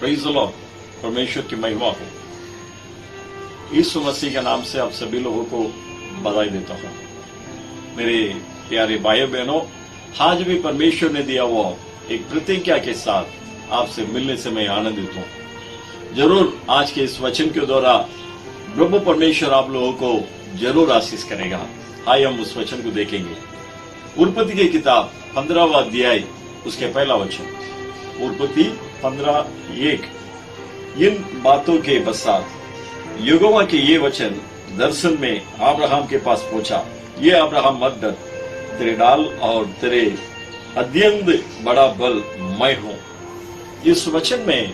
Praise the Lord, परमेश्वर की महिमा हो। यीशु मसीह के नाम से आप सभी लोगों को बधाई देता हूं। मेरे प्यारे भाई बहनों, आज भी परमेश्वर ने दिया हुआ एक प्रतिज्ञा के साथ आपसे मिलने से मैं आनंदित हूं। जरूर आज के इस वचन के द्वारा प्रभु परमेश्वर आप लोगों को जरूर आशीष करेगा। आइए हम उस वचन को देखेंगे। उत्पत्ति की किताब 15वां अध्याय उसके पहला वचन। उत्पत्ति 15:1। इन बातों के पश्चात यहोवा के ये वचन दर्शन में अब्राहम के पास पहुंचा, ये अब्राहम मत डर, तेरे डाल और तेरे अत्यंत बड़ा बल मैं हूं। इस वचन में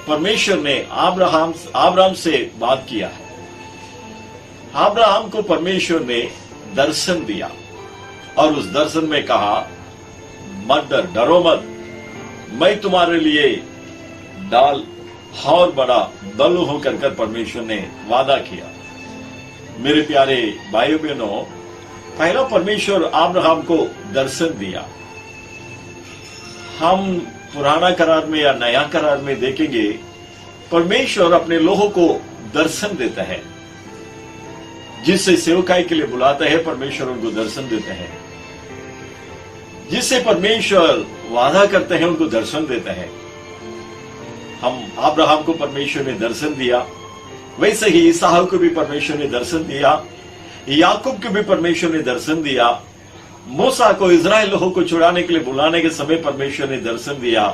परमेश्वर ने अब्राहम से बात किया है। अब्राहम को परमेश्वर ने दर्शन दिया और उस दर्शन में कहा, मत डर, डरो मत, मैं तुम्हारे लिए डाल और बड़ा बल होकर कर परमेश्वर ने वादा किया। मेरे प्यारे भाइयों बहनों, पहला परमेश्वर अब्राहम को दर्शन दिया। हम पुराना करार में या नया करार में देखेंगे, परमेश्वर अपने लोगों को दर्शन देता है। जिससे सेवकाई के लिए बुलाता है, परमेश्वर उनको दर्शन देता है। जिससे परमेश्वर वादा करते हैं, उनको दर्शन देता है। हम अब्राहम को परमेश्वर ने दर्शन दिया, वैसे ही इसहाक को भी परमेश्वर ने दर्शन दिया, याकूब को भी परमेश्वर ने दर्शन दिया, मूसा को इजराइल लोगों को छुड़ाने के लिए बुलाने के समय परमेश्वर ने दर्शन दिया।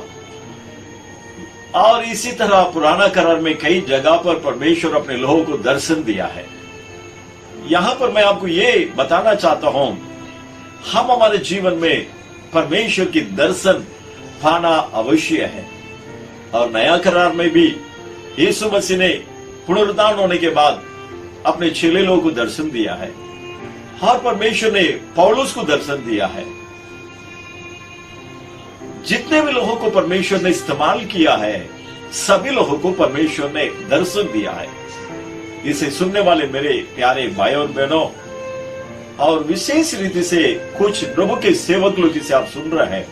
और इसी तरह पुराना करार में कई जगह पर परमेश्वर अपने लोगों को दर्शन दिया है। यहां पर मैं आपको ये बताना चाहता हूं, हम हमारे जीवन में परमेश्वर की दर्शन पाना अवश्य है। और नया करार में भी यीशु मसीह ने पुनरुत्थान होने के बाद अपने चेले लोगों को दर्शन दिया है और परमेश्वर ने पौलुस को दर्शन दिया है। जितने भी लोगों को परमेश्वर ने इस्तेमाल किया है, सभी लोगों को परमेश्वर ने दर्शन दिया है। इसे सुनने वाले मेरे प्यारे भाई और बहनों, और विशेष रीति से कुछ प्रभु के सेवक लोग जिसे आप सुन रहे हैं,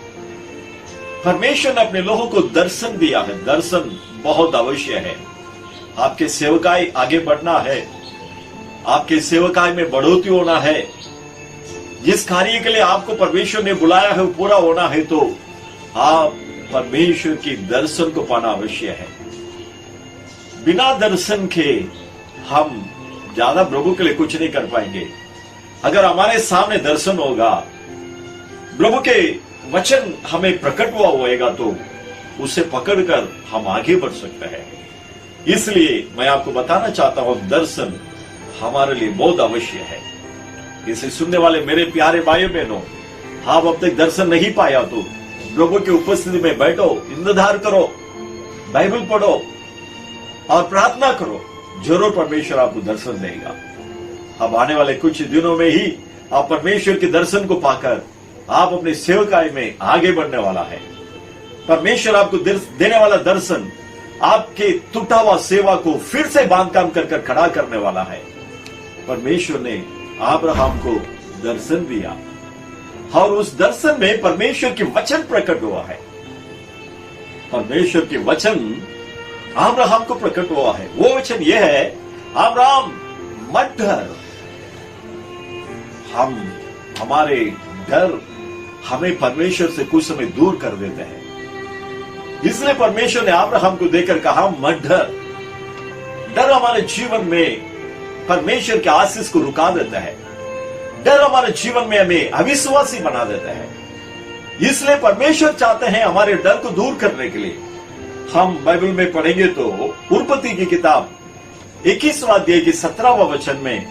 परमेश्वर ने अपने लोगों को दर्शन दिया है। दर्शन बहुत अवश्य है। आपके सेवकाई आगे बढ़ना है, आपके सेवकाई में बढ़ोतरी होना है, जिस कार्य के लिए आपको परमेश्वर ने बुलाया है वो पूरा होना है, तो आप परमेश्वर की दर्शन को पाना अवश्य है। बिना दर्शन के हम ज्यादा प्रभु के लिए कुछ नहीं कर पाएंगे। अगर हमारे सामने दर्शन होगा, प्रभु के वचन हमें प्रकट हुआ होएगा, तो उसे पकड़कर हम आगे बढ़ सकते हैं। इसलिए मैं आपको बताना चाहता हूं, दर्शन हमारे लिए बहुत आवश्यक है। इसे सुनने वाले मेरे प्यारे भाइयों बहनों, आप अब तक दर्शन नहीं पाया तो प्रभु की उपस्थिति में बैठो, इंतजार करो, बाइबल पढ़ो और प्रार्थना करो, जरूर परमेश्वर आपको दर्शन देगा। अब आने वाले कुछ दिनों में ही आप परमेश्वर के दर्शन को पाकर आप अपने सेवकाई में आगे बढ़ने वाला है। परमेश्वर आपको देने वाला दर्शन आपके टूटा हुआ सेवा को फिर से बांधकाम कर खड़ा करने वाला है। परमेश्वर ने अब्राहम को दर्शन दिया और उस दर्शन में परमेश्वर के वचन प्रकट हुआ है। परमेश्वर के वचन अब्राहम को प्रकट हुआ है। वो वचन यह है, अब्राहम मत डर। हमारे डर हमें परमेश्वर से कुछ समय दूर कर देते हैं। इसलिए परमेश्वर ने अब्राहम को देकर कहा, मत डर। डर हमारे जीवन में परमेश्वर के आशीष को रुका देता है। डर हमारे जीवन में हमें अविश्वासी बना देता है। इसलिए परमेश्वर चाहते हैं हमारे डर को दूर करने के लिए। हम बाइबल में पढ़ेंगे तो उत्पत्ति की किताब 21वां अध्याय की 17वां वचन में,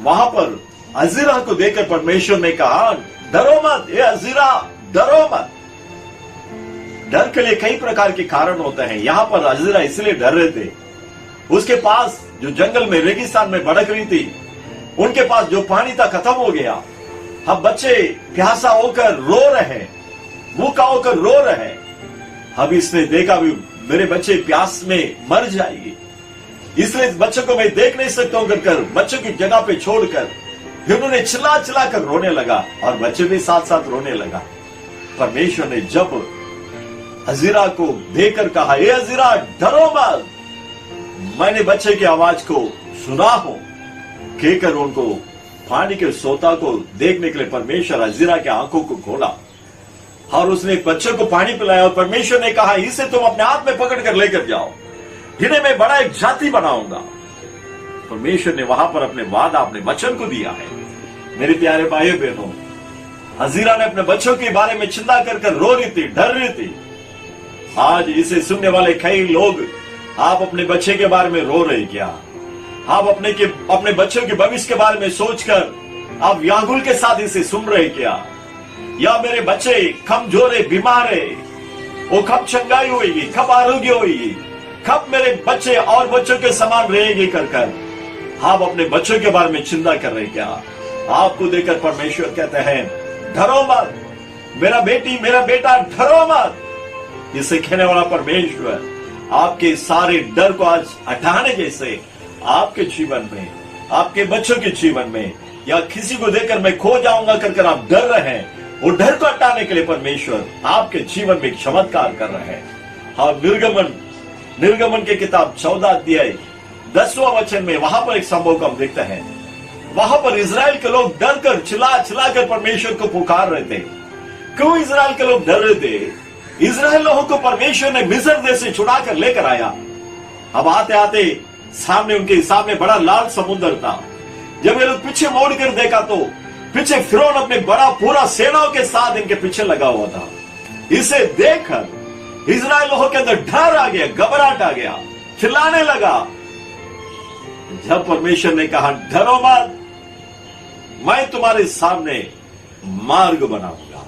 वहां पर अजीरा को देखकर परमेश्वर ने कहा, डरो मत, ये अजीरा, डरो मत। डर के लिए कई प्रकार के कारण होते हैं। यहां पर अजीरा इसलिए डर रहे थे, उसके पास जो जंगल में रेगिस्तान में भड़क रही थी, उनके पास जो पानी था खत्म हो गया। अब बच्चे प्यासा होकर रो रहे, भूखा होकर रो रहे। अब इसने देखा भी मेरे बच्चे प्यास में मर जाएगी, इसलिए इस बच्चों को मैं देख नहीं सकता हूं कर बच्चों की जगह पे छोड़कर उन्होंने चिल्ला चिल्ला कर रोने लगा और बच्चे भी साथ साथ रोने लगा। परमेश्वर ने जब हजीरा को देखकर कहा, ए हजीरा डरो मत, मैंने बच्चे की आवाज को सुना हो। कहकर उनको पानी के सोता को देखने के लिए परमेश्वर हजीरा के आंखों को खोला और उसने बच्चे को पानी पिलाया। और परमेश्वर ने कहा, इसे तुम अपने हाथ में पकड़ कर लेकर जाओ, इन्हें मैं बड़ा एक जाति बनाऊंगा। परमेश्वर ने वहां पर अपने वादा, अपने वचन को दिया है। मेरे प्यारे भाइयों बहनों, हजीरा ने अपने बच्चों के बारे में चिंता कर कर रो रही थी, डर रही थी। आज इसे सुनने वाले कई लोग, आप अपने बच्चे के बारे में रो रहे क्या? आप अपने बच्चों के भविष्य के बारे में सोचकर आप व्याकुल के साथ इसे सुन रहे क्या? या मेरे बच्चे कमजोर है, बीमार है, वो कब चंगाई होगी, कब आरोग्य होगी, कब मेरे बच्चे और बच्चों के समान रहेंगे कर आप अपने बच्चों के बारे में चिंता कर रहे क्या? आपको देखकर परमेश्वर कहते हैं, डरो मत मेरा बेटी, मेरा बेटा, डरो मत। इसे कहने वाला परमेश्वर आपके सारे डर को आज हटाने जैसे आपके जीवन में, आपके बच्चों के जीवन में, या किसी को देखकर मैं खो जाऊंगा कर आप डर रहे हैं, वो डर को हटाने के लिए परमेश्वर आपके जीवन में चमत्कार कर रहे हैं। और निर्गमन की किताब 14 अध्याय 10वां वचन में वहां पर एक संभव को हम देखते हैं। वहां पर इजराइल के लोग डर कर चिल्ला कर परमेश्वर को पुकार रहे थे। क्यों इजराइल के लोग डर रहे थे? इजराइल लोगों को परमेश्वर ने मिस्र देश से छुड़ा कर लेकर आया। अब आते आते उनके सामने बड़ा लाल समुद्र था। जब ये लोग पीछे मोड़ कर देखा तो पीछे फिरौन अपने बड़ा पूरा सेनाओं के साथ इनके पीछे लगा हुआ था। इसे देखकर इजराइल लोगों के अंदर डर आ गया, घबराहट आ गया, चिल्लाने लगा। जब परमेश्वर ने कहा, डरो मत, मैं तुम्हारे सामने मार्ग बनाऊंगा।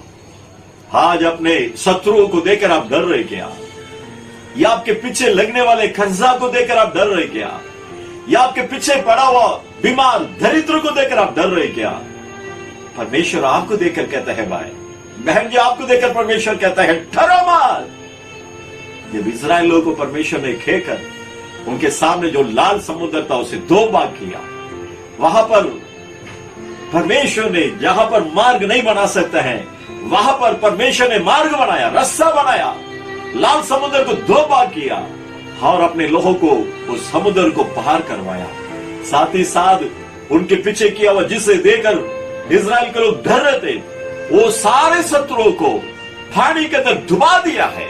आज अपने शत्रुओं को देखकर आप डर रहे क्या? या आपके पीछे लगने वाले कर्जा को देखकर आप डर रहे क्या? या आपके पीछे पड़ा हुआ बीमार दरिद्र को देखकर आप डर रहे क्या? परमेश्वर आपको देखकर कहता है, भाई बहन जी, आपको देखकर परमेश्वर कहता है, डरो मत। जब इजराइल लोगों को परमेश्वर ने खेकर उनके सामने जो लाल समुद्र था उसे 2 भाग किया, वहां पर परमेश्वर ने, जहां पर मार्ग नहीं बना सकते हैं, वहां पर परमेश्वर ने मार्ग बनाया, रास्ता बनाया, लाल समुद्र को 2 भाग किया और अपने लोगों को उस समुद्र को पार करवाया। साथ ही साथ उनके पीछे किया हुआ जिसे देकर इजराइल के लोग डर रहे थे, वो सारे शत्रुओं को पानी के अंदर डुबा दिया है।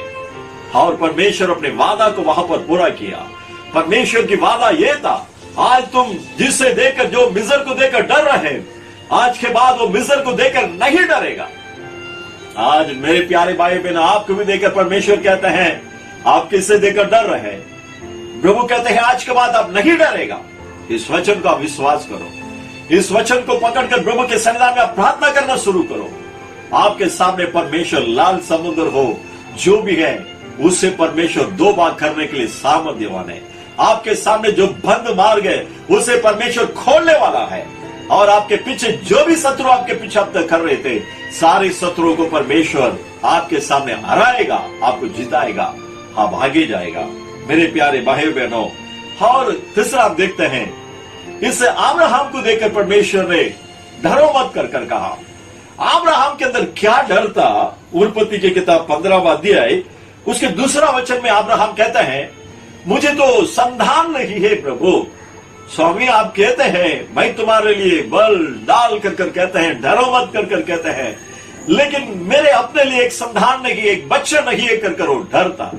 और परमेश्वर अपने वादा को वहां पर पूरा किया। परमेश्वर की वादा यह था, आज तुम जिसे देखकर, जो मिस्र को देखकर डर रहे, आज के बाद वो मिस्र को देखकर नहीं डरेगा। आज मेरे प्यारे भाई बहन, आपको भी देखकर परमेश्वर कहते हैं, आप किससे देखकर डर रहे हैं? प्रभु कहते हैं, आज के बाद आप नहीं डरेगा। इस वचन को आप विश्वास करो, इस वचन को पकड़कर प्रभु के सन्निधान में आप प्रार्थना करना शुरू करो। आपके सामने परमेश्वर लाल समुद्र हो जो भी है, उससे परमेश्वर 2 भाग करने के लिए सामर्थ्यवान है। आपके सामने जो बंद मार्ग है, उसे परमेश्वर खोलने वाला है। और आपके पीछे जो भी शत्रु आपके पीछे अब तक कर रहे थे, सारे शत्रुओं को परमेश्वर आपके सामने हराएगा, आपको जिताएगा, आप आगे जाएगा। मेरे प्यारे भाई बहनों, और तीसरा आप देखते हैं, इस अब्राहम को देखकर परमेश्वर ने डरो मत कर कहा। अब्राहम के अंदर क्या डर था? उत्पत्ति की किताब 15वां अध्याय उसके 2 वचन में अब्राहम कहता है, मुझे तो संधान नहीं है प्रभु। स्वामी आप कहते हैं, मैं तुम्हारे लिए बल डाल कर कहते हैं, डरो मत कर कहते हैं, लेकिन मेरे अपने लिए एक संधान नहीं, एक बच्चा नहीं है कर वो डरता।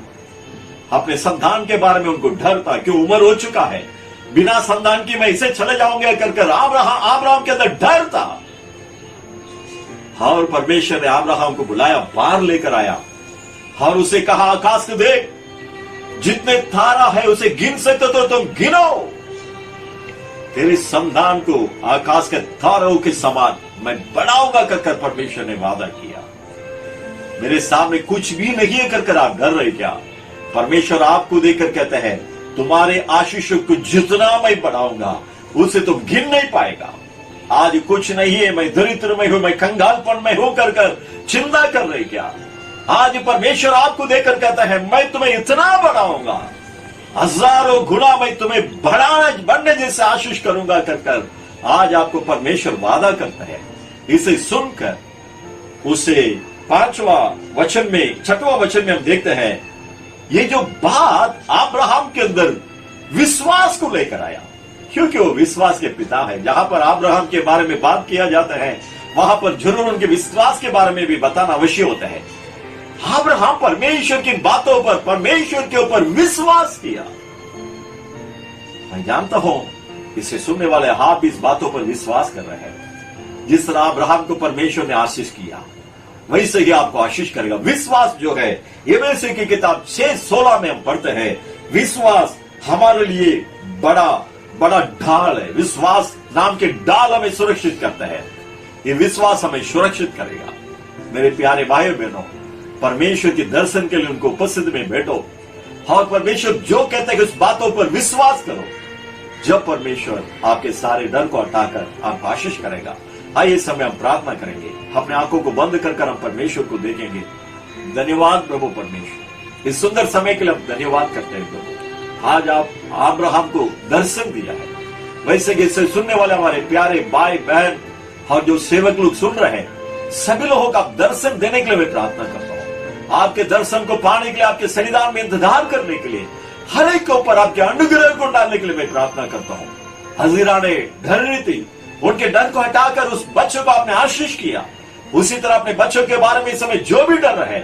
अपने संतान के बारे में उनको डर था, क्यों उम्र हो चुका है, बिना संतान की मैं इसे चले जाऊंगा कर अब्राहम के अंदर डर था। और परमेश्वर ने अब्राहम को बुलाया, बाहर लेकर आया और उसे कहा, आकाश को देख, जितने तारा है उसे गिन सकते तो तुम गिनो। तेरे संतान को आकाश के तारों के समान मैं बढ़ाऊंगा कर परमेश्वर ने वादा किया। मेरे सामने कुछ भी नहीं है कर आप डर रहे क्या? परमेश्वर आपको देखकर कहते हैं, तुम्हारे आशीषों को जितना मैं बढ़ाऊंगा उसे तुम गिन नहीं पाएगा। आज कुछ नहीं है, मैं दरिद्र में हूं, मैं कंगालपन में हूं कर चिंता कर रहे क्या? आज परमेश्वर आपको देखकर कहता है, मैं तुम्हें इतना बढ़ाऊंगा, हजारों गुना मैं तुम्हें बढ़ने जैसे आशीष करूंगा कर आज आपको परमेश्वर वादा करता है। इसे सुनकर उसे 5वां वचन में, 6वां वचन में हम देखते हैं ये जो बात अब्राहम के अंदर विश्वास को लेकर आया, क्योंकि वो विश्वास के पिता है। जहां पर अब्राहम के बारे में बात किया जाता है वहां पर जरूर उनके विश्वास के बारे में भी बताना अवश्य होता है। अब्राहम परमेश्वर की बातों पर, परमेश्वर के ऊपर विश्वास किया। मैं जानता हूं इसे सुनने वाले आप इस बातों पर विश्वास कर रहे हैं। जिस तरह अब्राहम को परमेश्वर ने आशीष किया वैसे ही आपको आशीष करेगा। विश्वास जो है, यबेसी की किताब 6:16 में हम पढ़ते हैं, विश्वास हमारे लिए बड़ा बड़ा ढाल है। विश्वास नाम के ढाल हमें सुरक्षित करता है। ये विश्वास हमें सुरक्षित करेगा। मेरे प्यारे भाई बहनों, परमेश्वर के दर्शन के लिए उनको उपस्थिति में बैठो और परमेश्वर जो कहते हैं उस बातों पर विश्वास करो। जब परमेश्वर आपके सारे डर को हटाकर आपको आशीष करेगा। आइए इस समय हम प्रार्थना करेंगे। अपने आंखों को बंद कर हम परमेश्वर को देखेंगे। धन्यवाद प्रभु परमेश्वर, इस सुंदर समय के लिए हम धन्यवाद करते हैं प्रभु। आज आप अब्राहम को दर्शन दिया है, वैसे कि इसे सुनने वाले हमारे प्यारे भाई बहन और जो सेवक लोग सुन रहे हैं, सभी लोगों का दर्शन देने के लिए मैं प्रार्थना करता हूँ। आपके दर्शन को पाने के लिए, आपके सन्निधान में इंतजार करने के लिए, हर एक के ऊपर आपके अनुग्रह को डालने के लिए मैं प्रार्थना करता हूँ। हजीरा ने डर रही थी, उनके डर को हटाकर उस बच्चों को आपने आशीष किया। उसी तरह अपने बच्चों के बारे में इस समय जो भी डर रहे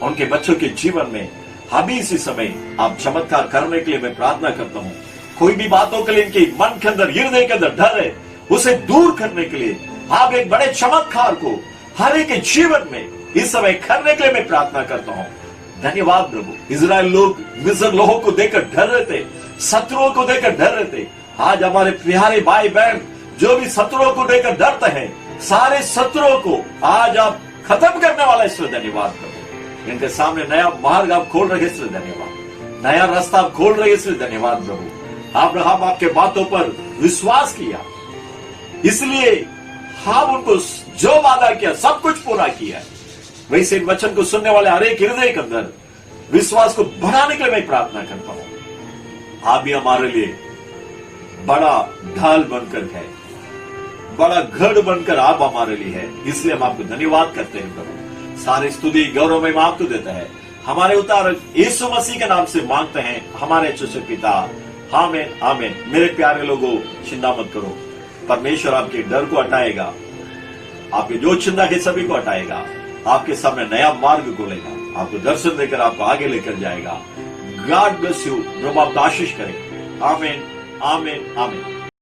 उनके बच्चों के जीवन में अभी इसी समय आप चमत्कार करने के लिए मैं प्रार्थना करता हूँ। कोई भी बातों के लिए इनके मन के अंदर, हृदय के अंदर डर है, उसे दूर करने के लिए आप एक बड़े चमत्कार को हर एक के जीवन में इस समय करने के लिए मैं प्रार्थना करता हूँ। धन्यवाद प्रभु। इजराइल लोग मिस्र लोगों को देखकर डर रहे थे, शत्रुओं को देखकर डर रहे थे। आज हमारे प्यारे भाई बहन जो भी शत्रुओं को देखकर डरते हैं, सारे शत्रुओं को आज आप खत्म करने वाला, इसलिए धन्यवाद प्रभु। इनके सामने नया मार्ग आप खोल रहे, इसलिए धन्यवाद। नया रास्ता आप खोल रहे, इसलिए धन्यवाद प्रभु। अब्राहम आपके बातों पर विश्वास किया, इसलिए आप उनको जो वादा किया सब कुछ पूरा किया। वैसे इन वचन को सुनने वाले हर एक हृदय के अंदर विश्वास को बढ़ाने के लिए मैं प्रार्थना करता हूं। आप भी हमारे लिए बड़ा ढाल बनकर है, बड़ा गढ़ बनकर आप हमारे लिए है, इसलिए हम आपको धन्यवाद करते हैं प्रभु। सारे स्तुति गौरव में आपको देता है। हमारे उतार यीशु मसीह के नाम से मांगते हैं हमारे अच्छे पिता, आमीन आमीन। मेरे प्यारे लोगों, चिंता मत करो, परमेश्वर आपके डर को हटाएगा, आपकी जो चिंता है सभी को हटाएगा, आपके सामने नया मार्ग खोलेगा, आपको दर्शन देकर आपको आगे लेकर जाएगा। God bless you. प्रभु आपको आशीष करे। आमीन आमीन आमीन।